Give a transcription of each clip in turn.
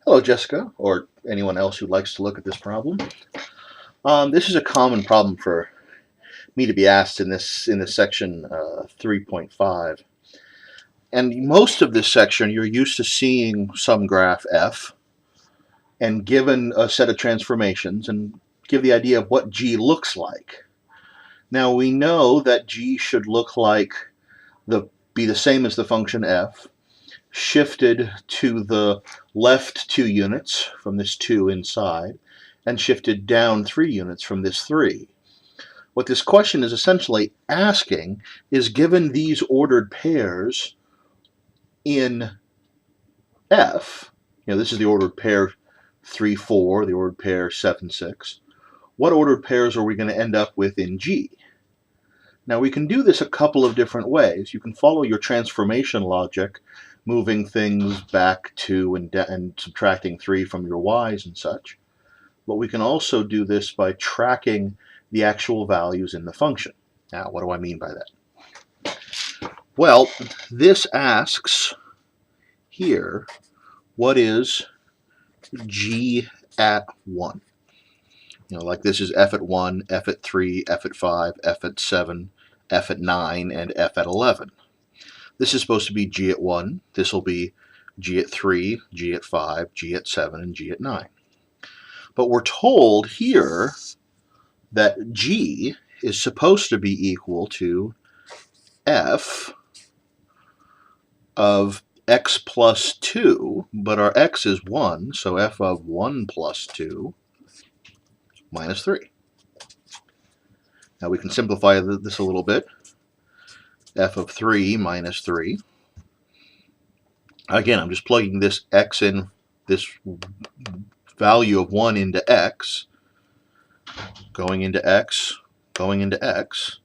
Hello, Jessica, or anyone else who likes to look at this problem. This is a common problem for me to be asked in this section 3.5. And most of this section, you're used to seeing some graph f, and given a set of transformations, and give the idea of what g looks like. Now we know that g should look like be the same as the function f, shifted to the left 2 units from this 2 inside, and shifted down 3 units from this 3. What this question is essentially asking is, given these ordered pairs in F, this is the ordered pair 3, 4, the ordered pair 7, 6, what ordered pairs are we going to end up with in G? Now we can do this a couple of different ways. You can follow your transformation logic, moving things back 2 and subtracting 3 from your y's and such. But we can also do this by tracking the actual values in the function. Now, what do I mean by that? Well, this asks here, what is g at 1? Like this is f at 1, f at 3, f at 5, f at 7, f at 9, and f at 11. This is supposed to be g at 1. This will be g at 3, g at 5, g at 7, and g at 9. But we're told here that g is supposed to be equal to f of x plus 2, but our x is 1, so f of 1 plus 2 minus 3. Now we can simplify this a little bit. F of 3 minus 3. Again, I'm just plugging this x in, this value of 1 into x, going into x, going into x.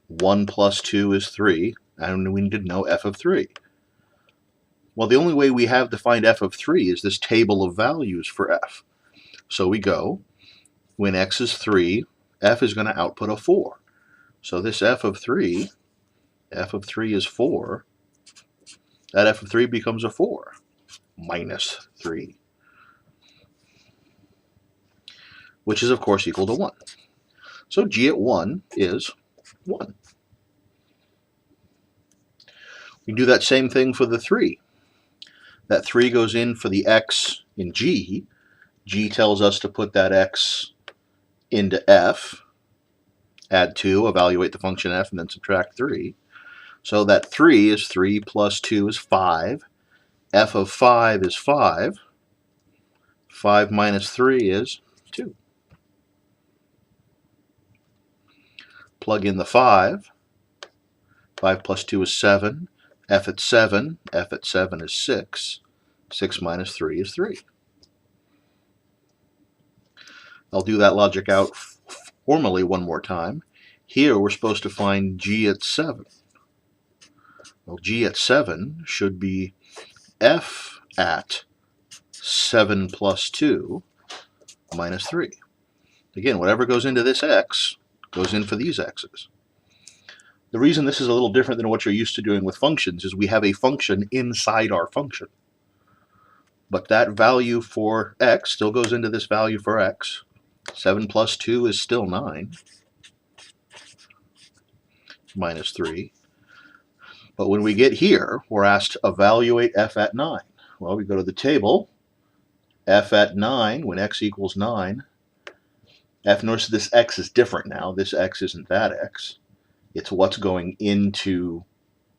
1 plus 2 is 3, and we need to know f of 3. Well, the only way we have to find f of 3 is this table of values for f. So we go, when x is 3, f is going to output a 4. So this f of 3 is 4. That f of 3 becomes a 4, minus 3, which is, of course, equal to 1. So g at 1 is 1. We do that same thing for the 3. That 3 goes in for the x in g. G tells us to put that x into f, add 2, evaluate the function f, and then subtract 3. So that 3 is 3 plus 2 is 5. F of 5 is 5. 5 minus 3 is 2. Plug in the 5. 5 plus 2 is 7. F at 7 is 6. 6 minus 3 is 3. I'll do that logic out formally one more time. Here we're supposed to find g at 7. Well, g at 7 should be f at 7 plus 2 minus 3. Again, whatever goes into this x goes in for these x's. The reason this is a little different than what you're used to doing with functions is we have a function inside our function. But that value for x still goes into this value for x. 7 plus 2 is still 9, minus 3. But when we get here, we're asked to evaluate f at 9. Well, we go to the table. F at 9, when x equals 9, notice this x is different now. This x isn't that x. It's what's going into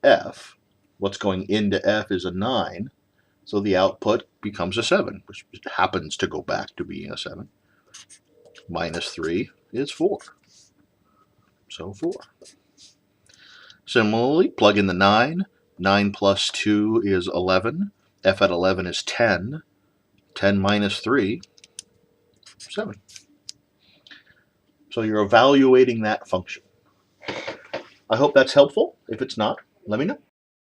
f. What's going into f is a 9, so the output becomes a 7, which happens to go back to being a 7. Minus 3 is 4. So 4. Similarly, plug in the 9. 9 plus 2 is 11. F at 11 is 10. 10 minus 3, 7. So you're evaluating that function. I hope that's helpful. If it's not, let me know.